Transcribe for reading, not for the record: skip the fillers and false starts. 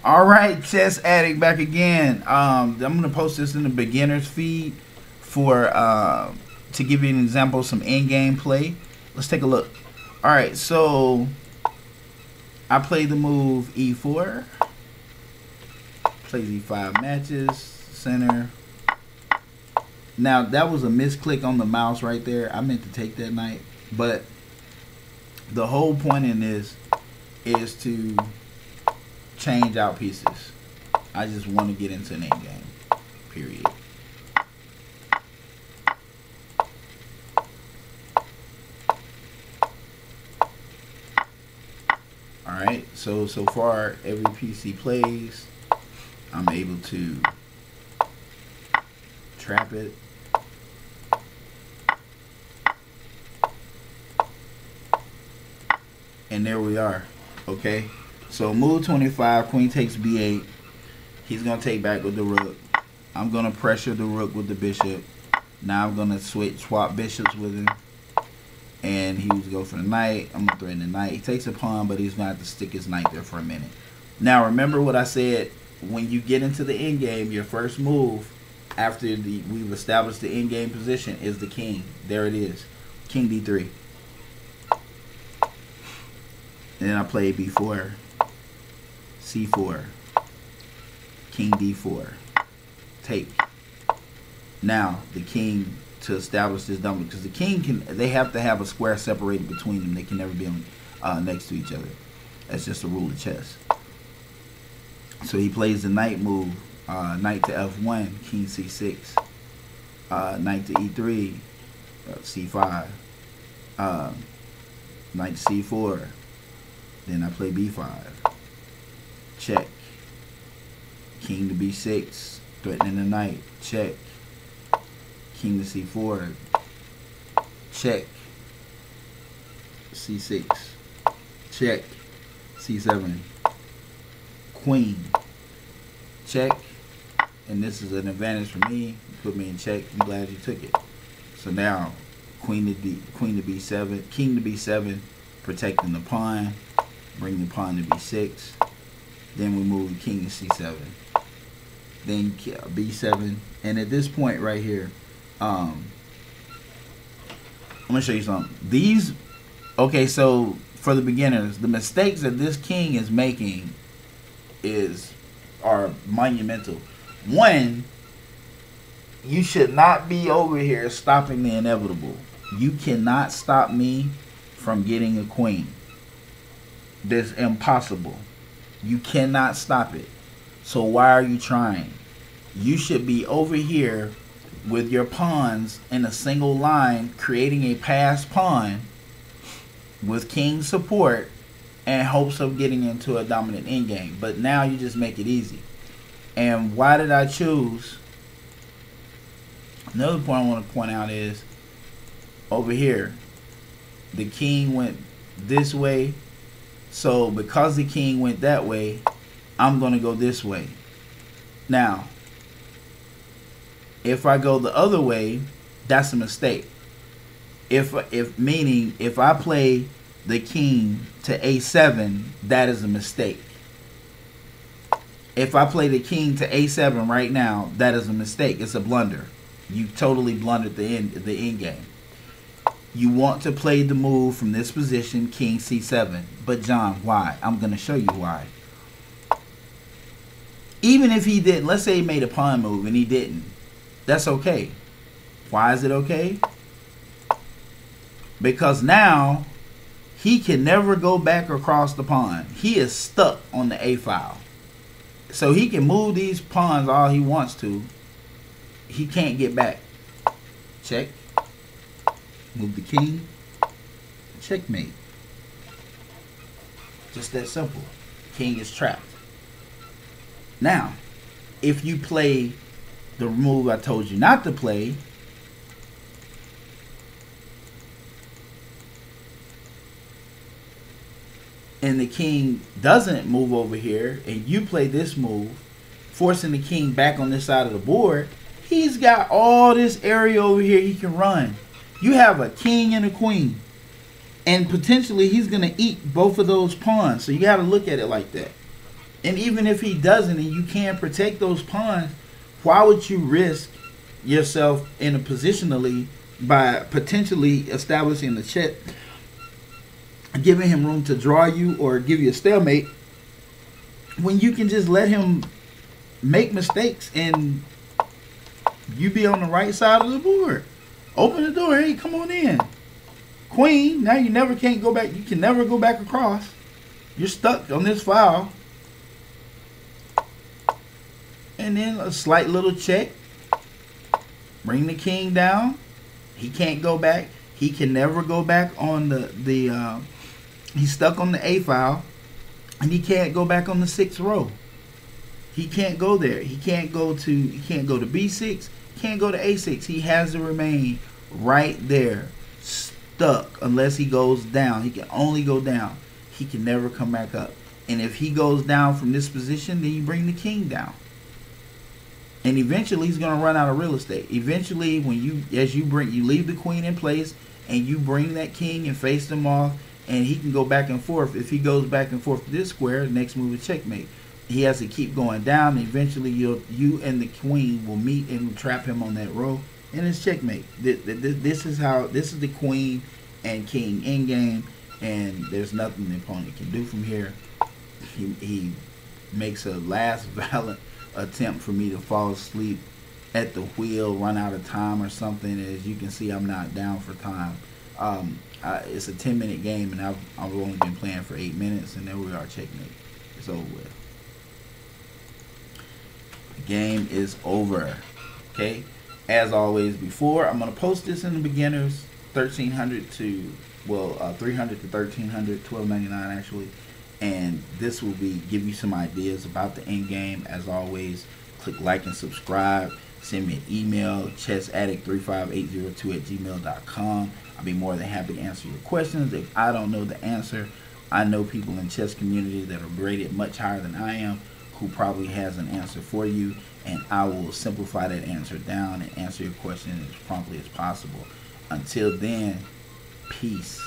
All right, Chess Addict back again. I'm gonna post this in the beginners feed for to give you an example of some in-game play. Let's take a look. All right, so I played the move E4, plays E5 matches, center. Now that was a misclick on the mouse right there. I meant to take that knight, but the whole point in this is to change out pieces. I just want to get into an end game. Period. Alright, so far every piece he plays, I'm able to trap it. And there we are. Okay. So move 25, queen takes b8. He's going to take back with the rook. I'm going to pressure the rook with the bishop. Now I'm going to swap bishops with him. And he was go for the knight. I'm going to threaten the knight. He takes a pawn, but he's going to have to stick his knight there for a minute. Now remember what I said. When you get into the end game, your first move after we've established the end game position is the king. There it is. King d3. And then I play b4. C4, King D4, take. Now the king, to establish this dominant, because the king they have to have a square separated between them. They can never be on, next to each other. That's just a rule of chess. So he plays the knight move, knight to F1, King C6, knight to E3, C5, knight to C4. Then I play B5. Check. King to b6, threatening the knight. Check. King to c4. Check. c6. Check. c7. Queen. Check. And this is an advantage for me. You put me in check. I'm glad you took it. So now, queen to b7, king to b7, protecting the pawn. Bring the pawn to b6. Then we move the king to c7. Then b7. And at this point right here, I'm going to show you something. These, okay, so for the beginners, the mistakes that this king is making are monumental. One, you should not be over here stopping the inevitable. You cannot stop me from getting a queen. That's impossible. You cannot stop it. So why are you trying? You should be over here with your pawns in a single line, creating a passed pawn with king support and hopes of getting into a dominant endgame. But now you just make it easy. And why did I choose? Another point I want to point out is over here, the king went this way. So because the king went that way, I'm going to go this way. Now, if I go the other way, that's a mistake. If I play the king to a7, that is a mistake. If I play the king to a7 right now, that is a mistake. It's a blunder. You totally blundered the end game. You want to play the move from this position, king c7. But John, why? I'm going to show you why. Even if he didn't, let's say he made a pawn move and he didn't. That's okay. Why is it okay? Because now he can never go back across the pawn. He is stuck on the A file. So he can move these pawns all he wants to. He can't get back. Check. Move the king. Checkmate. Just that simple. King is trapped. Now, if you play the move I told you not to play, and the king doesn't move over here, and you play this move, forcing the king back on this side of the board, he's got all this area over here he can run. You have a king and a queen, and potentially he's going to eat both of those pawns. So you got to look at it like that. And even if he doesn't, and you can't protect those pawns, why would you risk yourself in a positionally by potentially establishing the check, giving him room to draw you or give you a stalemate, when you can just let him make mistakes and you be on the right side of the board? Open the door. Hey, come on in. Queen. Now you never can't go back. You can never go back across. You're stuck on this file. And then a slight little check. Bring the king down. He can't go back. He can never go back on he's stuck on the A file. And he can't go back on the 6th row. He can't go there. He can't go to B6. Can't go to A6. He has to remain right there, stuck, unless he goes down. He can only go down. He can never come back up. And if he goes down from this position, then you bring the king down. And eventually he's going to run out of real estate. Eventually, when you leave the queen in place and you bring that king and face them off, and he can go back and forth. If he goes back and forth to this square, the next move is checkmate. He has to keep going down. And eventually, you and the queen will meet and trap him on that row, and it's checkmate. This is the queen and king endgame, and there's nothing the opponent can do from here. He makes a last valiant attempt for me to fall asleep at the wheel, run out of time or something. As you can see, I'm not down for time. It's a 10-minute game, and I've only been playing for 8 minutes, and there we are, checkmate. It's over with. The game is over. Okay. As always, before I'm gonna post this in the beginners, 1300 to 300 to 1300, 12.99 actually, and this will give you some ideas about the end game. As always, click like and subscribe. Send me an email, chessaddict35802@gmail.com. I'll be more than happy to answer your questions. If I don't know the answer, I know people in chess community that are graded much higher than I am who probably has an answer for you, and I will simplify that answer down and answer your question as promptly as possible. Until then, peace.